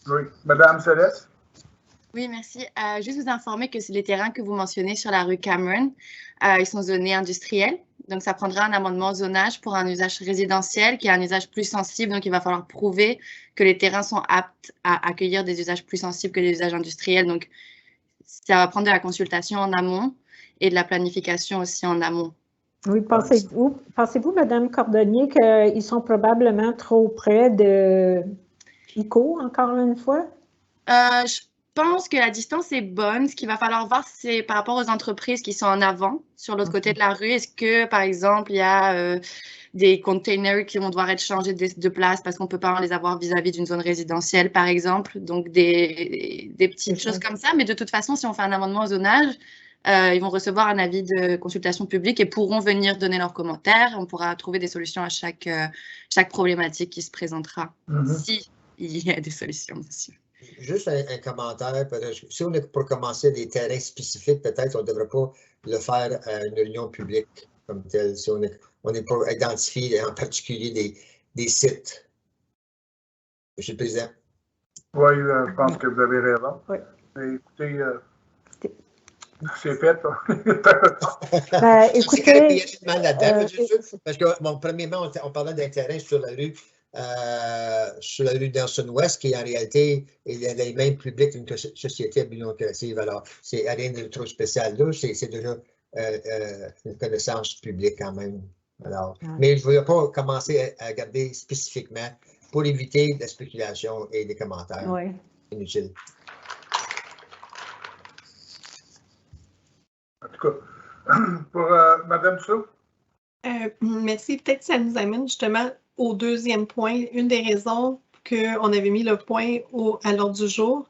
Speaker 2: Oui. Madame Céleste?
Speaker 9: Oui, merci. Juste vous informer que les terrains que vous mentionnez sur la rue Cameron, ils sont zonés industriels. Donc, ça prendra un amendement zonage pour un usage résidentiel qui est un usage plus sensible. Donc, il va falloir prouver que les terrains sont aptes à accueillir des usages plus sensibles que les usages industriels. Donc, ça va prendre de la consultation en amont et de la planification aussi en amont.
Speaker 8: Oui, pensez-vous, Madame Cordonnier, qu'ils sont probablement trop près de ICO, encore une fois?
Speaker 9: Je pense que la distance est bonne. Ce qu'il va falloir voir, c'est par rapport aux entreprises qui sont en avant, sur l'autre côté de la rue. Est-ce que, par exemple, il y a des containers qui vont devoir être changés de place parce qu'on ne peut pas les avoir vis-à-vis d'une zone résidentielle, par exemple? Donc, des petites choses comme ça. Mais de toute façon, si on fait un amendement au zonage, ils vont recevoir un avis de consultation publique et pourront venir donner leurs commentaires. On pourra trouver des solutions à chaque problématique qui se présentera, si il y a des solutions, monsieur.
Speaker 6: Juste un commentaire. Si on est pour commencer des terrains spécifiques, peut-être on ne devrait pas le faire à une réunion publique comme telle. Si on est pour identifier en particulier des sites. Monsieur le Président.
Speaker 2: Oui, je pense que vous avez raison. Oui. Mais écoutez, c'est fait.
Speaker 8: Écoutez,
Speaker 6: parce que, bon, premièrement, on parlait d'un terrain sur la rue Nelson-Ouest, qui en réalité est les mêmes publics d'une société à but non lucratif. Alors, c'est rien de trop spécial là. C'est déjà une connaissance publique quand même. Alors, mais je ne vais pas commencer à regarder spécifiquement pour éviter la spéculation et les commentaires inutiles.
Speaker 2: En tout cas, pour Mme Dussault.
Speaker 5: Merci. Peut-être que ça nous amène justement au deuxième point. Une des raisons qu'on avait mis le point à l'ordre du jour,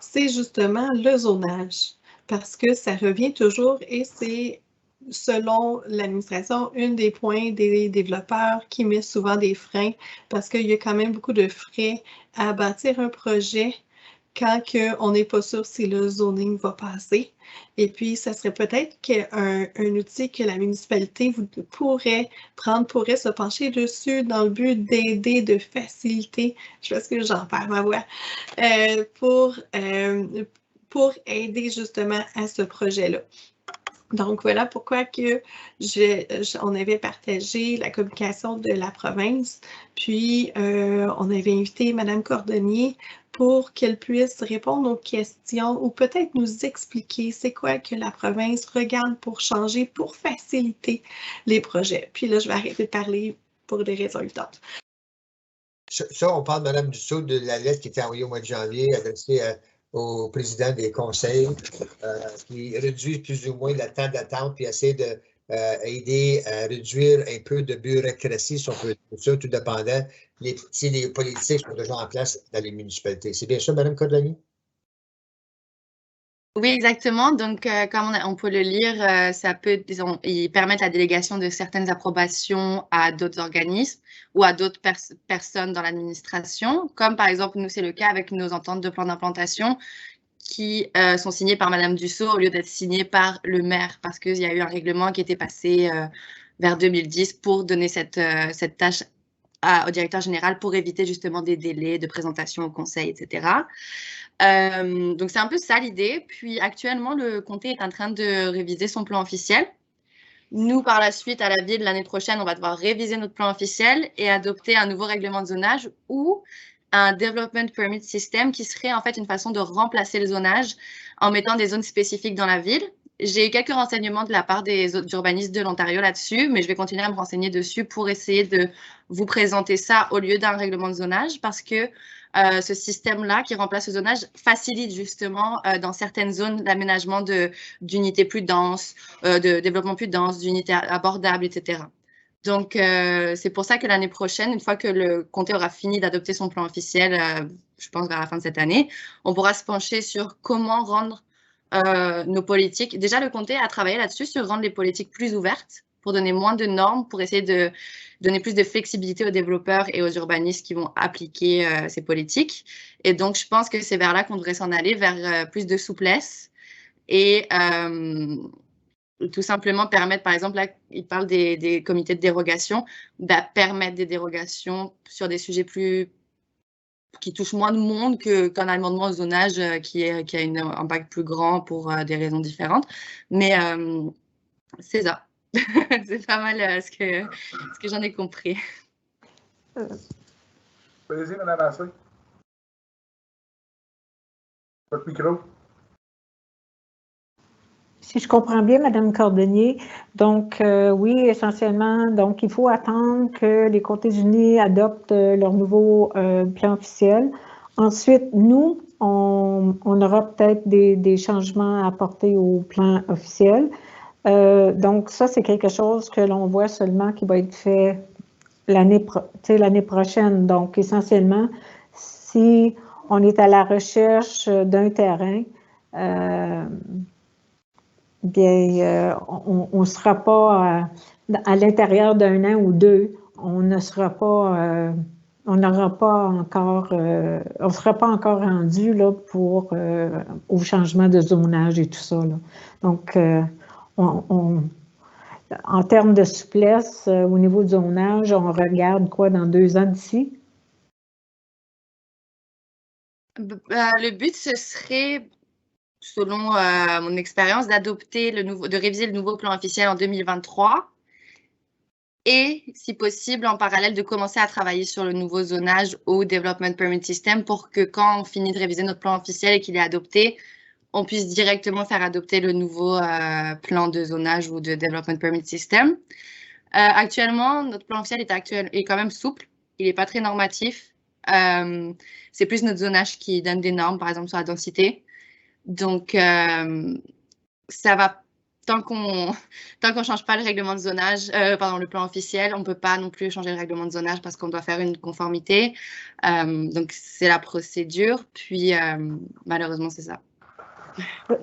Speaker 5: c'est justement le zonage. Parce que ça revient toujours et c'est, selon l'administration, un des points des développeurs qui met souvent des freins parce qu'il y a quand même beaucoup de frais à bâtir un projet quand on n'est pas sûr si le zoning va passer. Et puis, ça serait peut-être un outil que la municipalité pourrait se pencher dessus dans le but d'aider, de faciliter, je pense que j'en perds ma voix, pour aider justement à ce projet-là. Donc, voilà pourquoi on avait partagé la communication de la province, puis on avait invité Mme Cordonnier pour qu'elle puisse répondre aux questions ou peut-être nous expliquer c'est quoi que la province regarde pour changer, pour faciliter les projets. Puis là, je vais arrêter de parler pour des raisons évidentes.
Speaker 6: Ça, on parle, Mme Dussault, de la lettre qui était envoyée au mois de janvier, adressée au président des conseils, qui réduit plus ou moins le temps d'attente puis essaie d'aider à réduire un peu de bureaucratie, si on peut dire ça, tout dépendant si les politiques sont déjà en place dans les municipalités. C'est bien ça, Mme Cordonnier?
Speaker 9: Oui, exactement. Donc, comme on peut le lire, ça peut, disons, ils permettent la délégation de certaines approbations à d'autres organismes ou à d'autres personnes dans l'administration, comme par exemple, nous, c'est le cas avec nos ententes de plan d'implantation qui sont signées par Mme Dussault au lieu d'être signées par le maire, parce qu'il y a eu un règlement qui était passé vers 2010 pour donner cette tâche au directeur général pour éviter justement des délais de présentation au conseil, etc. Donc, c'est un peu ça l'idée. Puis, actuellement, le comté est en train de réviser son plan officiel. Nous, par la suite, à la ville, l'année prochaine, on va devoir réviser notre plan officiel et adopter un nouveau règlement de zonage ou un Development Permit System qui serait en fait une façon de remplacer le zonage en mettant des zones spécifiques dans la ville. J'ai eu quelques renseignements de la part des urbanistes de l'Ontario là-dessus, mais je vais continuer à me renseigner dessus pour essayer de vous présenter ça au lieu d'un règlement de zonage parce que ce système-là qui remplace le zonage facilite justement dans certaines zones l'aménagement d'unités plus denses, de développement plus dense, d'unités abordables, etc. Donc, c'est pour ça que l'année prochaine, une fois que le comté aura fini d'adopter son plan officiel, je pense vers la fin de cette année, on pourra se pencher sur comment rendre nos politiques. Déjà, le comté a travaillé là-dessus sur rendre les politiques plus ouvertes pour donner moins de normes, pour essayer de donner plus de flexibilité aux développeurs et aux urbanistes qui vont appliquer ces politiques. Et donc, je pense que c'est vers là qu'on devrait s'en aller, vers plus de souplesse et tout simplement permettre, par exemple, là, il parle des comités de dérogation, permettre des dérogations sur des sujets qui touchent moins de monde qu'un amendement au zonage qui a un impact plus grand pour des raisons différentes. Mais c'est ça. C'est pas mal ce que j'en ai compris.
Speaker 2: Allez-y, Mme Assé. Votre micro.
Speaker 8: Si je comprends bien, Mme Cordonnier, donc oui, essentiellement, donc il faut attendre que les comtés unis adoptent leur nouveau plan officiel. Ensuite, nous, on aura peut-être des changements à apporter au plan officiel. Donc ça, c'est quelque chose que l'on voit seulement qui va être fait l'année prochaine. Donc essentiellement, si on est à la recherche d'un terrain, bien, on ne sera pas à l'intérieur d'un an ou deux, on ne sera pas, on n'aura pas encore, on ne sera pas encore rendu là pour au changement de zonage et tout ça. Là. Donc, en termes de souplesse, au niveau du zonage, on regarde quoi dans 2 ans d'ici?
Speaker 9: Le but, ce serait, selon mon expérience, de réviser le nouveau plan officiel en 2023 et, si possible, en parallèle, de commencer à travailler sur le nouveau zonage au Development Permit System pour que quand on finit de réviser notre plan officiel et qu'il est adopté, on puisse directement faire adopter le nouveau plan de zonage ou de Development Permit System. Actuellement, notre plan officiel est quand même souple. Il n'est pas très normatif. C'est plus notre zonage qui donne des normes, par exemple sur la densité. Donc, ça va, tant qu'on ne change pas le règlement de zonage, le plan officiel, on ne peut pas non plus changer le règlement de zonage parce qu'on doit faire une conformité. Donc, c'est la procédure. Puis, malheureusement, c'est ça.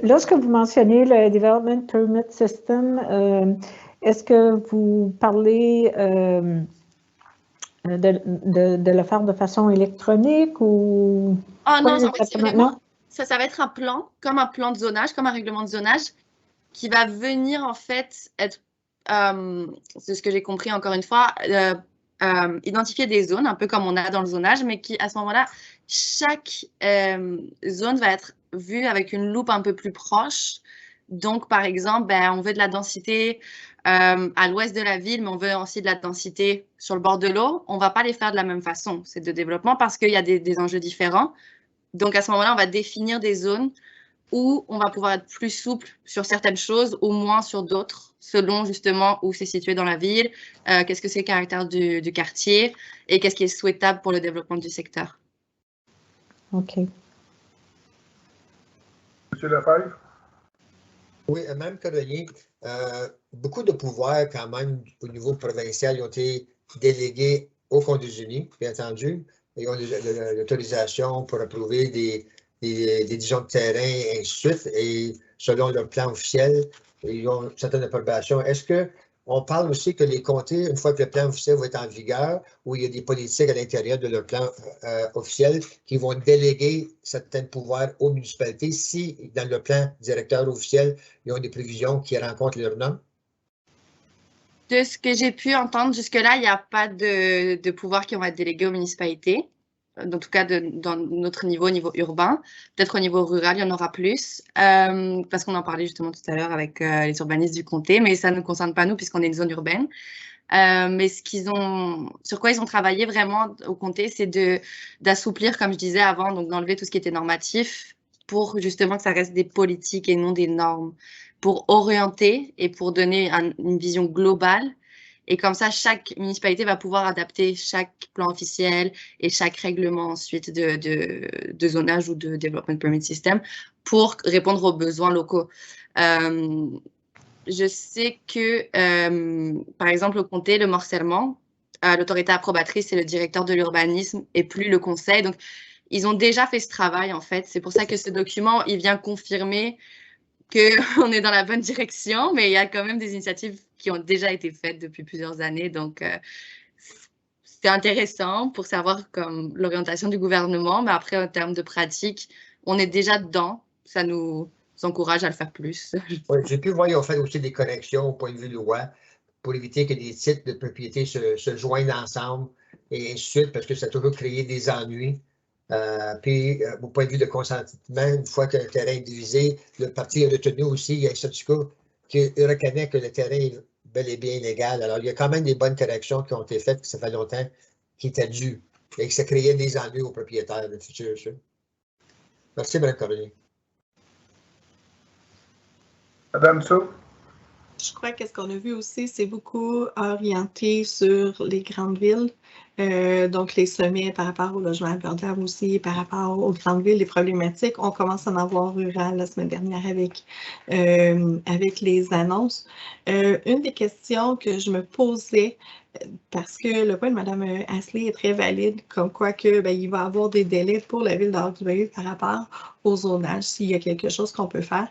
Speaker 8: Lorsque vous mentionnez le Development Permit System, est-ce que vous parlez de le faire de façon électronique ou…
Speaker 9: Ah non, en fait, c'est vraiment, ça va être un plan, comme un plan de zonage, comme un règlement de zonage, qui va venir en fait être, c'est ce que j'ai compris encore une fois, identifier des zones, un peu comme on a dans le zonage, mais qui à ce moment-là, chaque zone va être vue avec une loupe un peu plus proche. Donc, par exemple, on veut de la densité à l'ouest de la ville, mais on veut aussi de la densité sur le bord de l'eau. On ne va pas les faire de la même façon, ces deux développements, parce qu'il y a des enjeux différents. Donc, à ce moment-là, on va définir des zones où on va pouvoir être plus souple sur certaines choses ou moins sur d'autres, selon justement où c'est situé dans la ville, qu'est-ce que c'est le caractère du quartier et qu'est-ce qui est souhaitable pour le développement du secteur.
Speaker 8: OK.
Speaker 2: Monsieur Lefebvre?
Speaker 6: Oui, Mme Caroline, beaucoup de pouvoirs quand même au niveau provincial ont été délégués aux Fonds des Unis, bien entendu. Ils ont l'autorisation pour approuver des divisions de terrain et ainsi de suite. Et selon leur plan officiel, ils ont une certaine approbation. Est-ce qu'on parle aussi que les comtés, une fois que le plan officiel va être en vigueur, où il y a des politiques à l'intérieur de leur plan officiel qui vont déléguer certains pouvoirs aux municipalités si, dans le plan directeur officiel, ils ont des prévisions qui rencontrent leurs normes?
Speaker 9: De ce que j'ai pu entendre jusque-là, il n'y a pas de pouvoirs qui vont être délégués aux municipalités. En tout cas, dans notre niveau urbain. Peut-être au niveau rural, il y en aura plus. Parce qu'on en parlait justement tout à l'heure avec les urbanistes du comté, mais ça ne nous concerne pas nous puisqu'on est une zone urbaine. Mais sur quoi ils ont travaillé vraiment au comté, c'est d'assouplir, comme je disais avant, donc d'enlever tout ce qui était normatif pour justement que ça reste des politiques et non des normes, pour orienter et pour donner une vision globale. Et comme ça, chaque municipalité va pouvoir adapter chaque plan officiel et chaque règlement ensuite de zonage ou de Development Permit System pour répondre aux besoins locaux. Je sais que, par exemple, au comté, le morcellement, l'autorité approbatrice, c'est le directeur de l'urbanisme et plus le conseil. Donc, ils ont déjà fait ce travail, en fait. C'est pour ça que ce document, il vient confirmer qu'on est dans la bonne direction, mais il y a quand même des initiatives qui ont déjà été faites depuis plusieurs années. Donc, c'est intéressant pour savoir comme l'orientation du gouvernement, mais après, en termes de pratique, on est déjà dedans. Ça nous encourage à le faire plus.
Speaker 6: Oui, j'ai pu voir, ils ont fait aussi des corrections au point de vue loi pour éviter que des titres de propriété se joignent ensemble et ainsi de suite, parce que ça a toujours créé des ennuis. Puis, au point de vue de consentement, une fois que le terrain est divisé, le parti a retenu aussi, il y a un certificat qui reconnaît que le terrain est bel et bien légal. Alors, il y a quand même des bonnes corrections qui ont été faites, que ça fait longtemps, qui étaient dues, et que ça créait des ennuis aux propriétaires de futur. Merci, Mme Cormier.
Speaker 2: Madame Sou?
Speaker 5: Je crois que ce qu'on a vu aussi, c'est beaucoup orienté sur les grandes villes. Donc, les sommets par rapport au logement abordable aussi, par rapport aux grandes villes, les problématiques. On commence à en avoir rural la semaine dernière avec les annonces. Une des questions que je me posais, parce que le point de Mme Ashley est très valide, comme quoi que, il va y avoir des délais pour la ville d'Ordubayou par rapport au zonage, s'il y a quelque chose qu'on peut faire.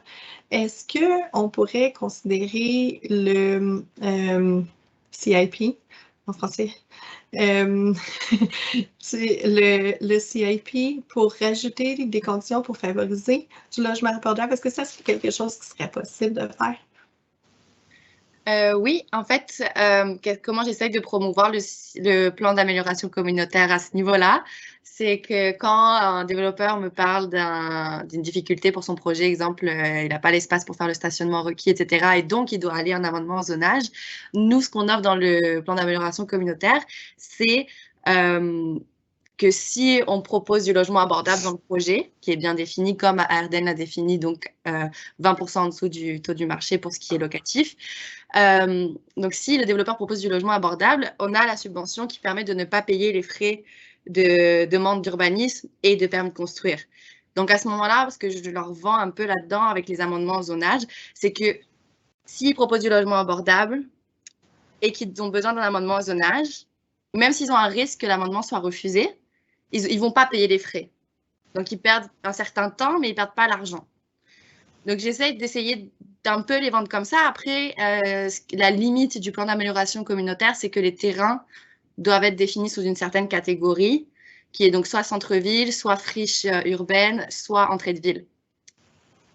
Speaker 5: Est-ce qu'on pourrait considérer le CIP, en français, c'est le CIP pour rajouter des conditions pour favoriser du logement abordable? Est-ce que ça, c'est quelque chose qui serait possible de faire?
Speaker 9: Oui, en fait, comment j'essaie de promouvoir le plan d'amélioration communautaire à ce niveau-là, c'est que quand un développeur me parle d'une difficulté pour son projet, exemple, il n'a pas l'espace pour faire le stationnement requis, etc., et donc il doit aller en amendement en zonage, nous, ce qu'on offre dans le plan d'amélioration communautaire, c'est que si on propose du logement abordable dans le projet, qui est bien défini comme Arden l'a défini, donc 20% en dessous du taux du marché pour ce qui est locatif. Donc si le développeur propose du logement abordable, on a la subvention qui permet de ne pas payer les frais de demande d'urbanisme et de permis de construire. Donc à ce moment-là, parce que je leur vends un peu là-dedans avec les amendements au zonage, c'est que s'ils proposent du logement abordable et qu'ils ont besoin d'un amendement au zonage, même s'ils ont un risque que l'amendement soit refusé, ils ne vont pas payer les frais. Donc, ils perdent un certain temps, mais ils ne perdent pas l'argent. Donc, j'essaie d'essayer d'un peu les vendre comme ça. Après, la limite du plan d'amélioration communautaire, c'est que les terrains doivent être définis sous une certaine catégorie, qui est donc soit centre-ville, soit friche urbaine, soit entrée de ville.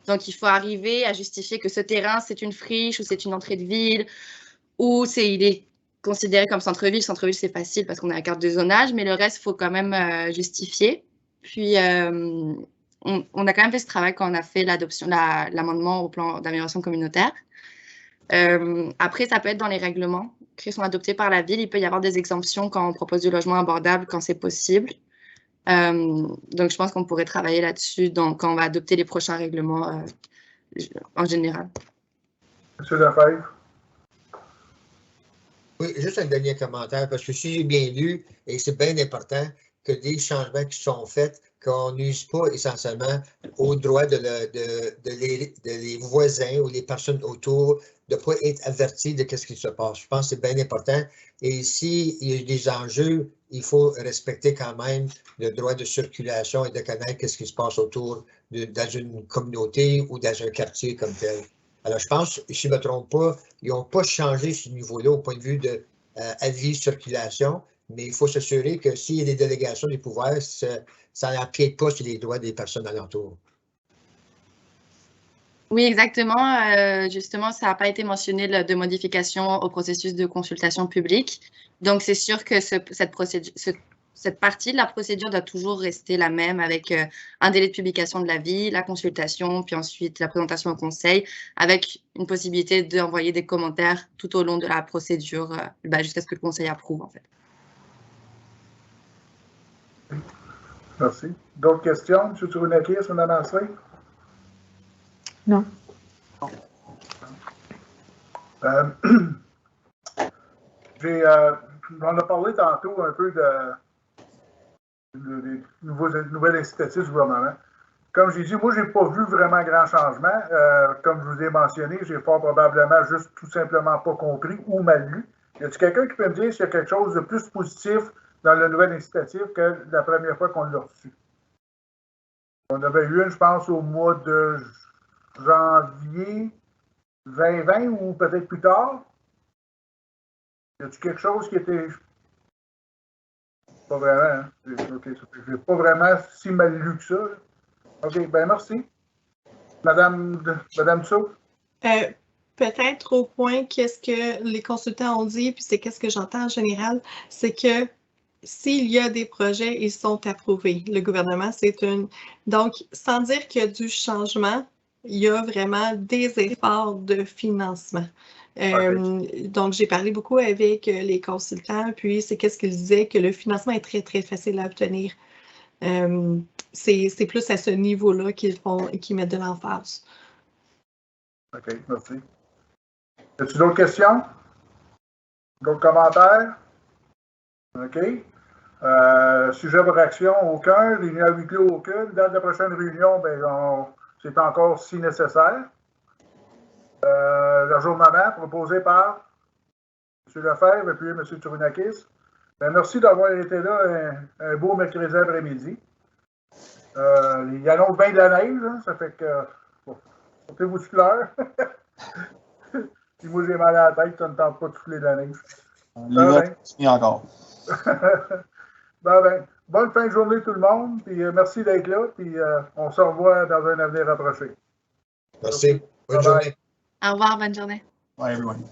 Speaker 9: Donc, il faut arriver à justifier que ce terrain, c'est une friche ou c'est une entrée de ville, ou il est considéré comme centre-ville. Centre-ville, c'est facile parce qu'on a la carte de zonage, mais le reste, il faut quand même justifier. Puis, on a quand même fait ce travail quand on a fait l'amendement au plan d'amélioration communautaire. Après, ça peut être dans les règlements qui sont adoptés par la ville. Il peut y avoir des exemptions quand on propose du logement abordable, quand c'est possible. Donc, je pense qu'on pourrait travailler là-dessus quand on va adopter les prochains règlements en général.
Speaker 2: Monsieur Lefebvre.
Speaker 6: Oui, juste un dernier commentaire, parce que si j'ai bien lu, et c'est bien important que des changements qui sont faits, qu'on n'use pas essentiellement au droit de les voisins ou les personnes autour de ne pas être avertis de ce qui se passe. Je pense que c'est bien important. Et s'il y a des enjeux, il faut respecter quand même le droit de circulation et de connaître ce qui se passe autour dans une communauté ou dans un quartier comme tel. Alors, je pense, si je ne me trompe pas, ils n'ont pas changé ce niveau-là au point de vue de avis circulation, mais il faut s'assurer que s'il y a des délégations des pouvoirs, ça n'empiète pas sur les droits des personnes alentour.
Speaker 9: Oui, exactement. Justement, ça n'a pas été mentionné de modification au processus de consultation publique. Donc, c'est sûr que cette partie de la procédure doit toujours rester la même avec un délai de publication de l'avis, la consultation, puis ensuite la présentation au conseil, avec une possibilité d'envoyer des commentaires tout au long de la procédure jusqu'à ce que le conseil approuve, en fait.
Speaker 2: Merci. D'autres questions, M. Tsurunakis, Mme Ansel?
Speaker 8: Non.
Speaker 2: On a parlé tantôt un peu des nouvelles incitatives du gouvernement. Comme j'ai dit, moi, je n'ai pas vu vraiment grand changement. Comme je vous ai mentionné, j'ai fort probablement juste tout simplement pas compris ou mal lu. Y a-t-il quelqu'un qui peut me dire s'il y a quelque chose de plus positif dans la nouvelle incitative que la première fois qu'on l'a reçu? On avait eu une, je pense, au mois de janvier 2020 ou peut-être plus tard. Y a-t-il quelque chose qui était... Pas vraiment, hein? J'ai pas vraiment si mal lu que ça. Là. OK, ben merci. Madame Dussault?
Speaker 5: Peut-être au point qu'est-ce que les consultants ont dit, puis c'est qu'est-ce que j'entends en général, c'est que s'il y a des projets, ils sont approuvés. Le gouvernement, c'est une... Donc, sans dire qu'il y a du changement, il y a vraiment des efforts de financement. Donc, j'ai parlé beaucoup avec les consultants, puis c'est qu'est-ce qu'ils disaient, que le financement est très, très facile à obtenir. C'est plus à ce niveau-là qu'ils mettent de l'emphase.
Speaker 2: OK, merci. Y a-t-il d'autres questions? D'autres commentaires? OK. Sujet de réaction, aucun. Réunion à huis clos, aucune. Date de la prochaine réunion, c'est encore si nécessaire. L'ajournement proposé par M. Lefebvre et puis M. Tsurunakis. Merci d'avoir été là un beau mercredi après-midi. Il annonce bien de la neige, hein, ça fait que portez-vous de fleurs. Puis moi j'ai mal à la tête, ça ne tente pas de souffler de la neige.
Speaker 3: Encore.
Speaker 2: Bonne fin de journée tout le monde, puis merci d'être là, puis on se revoit dans un avenir approché.
Speaker 6: Merci. Bonne journée.
Speaker 9: Au revoir, bonne journée.
Speaker 3: Bye everyone.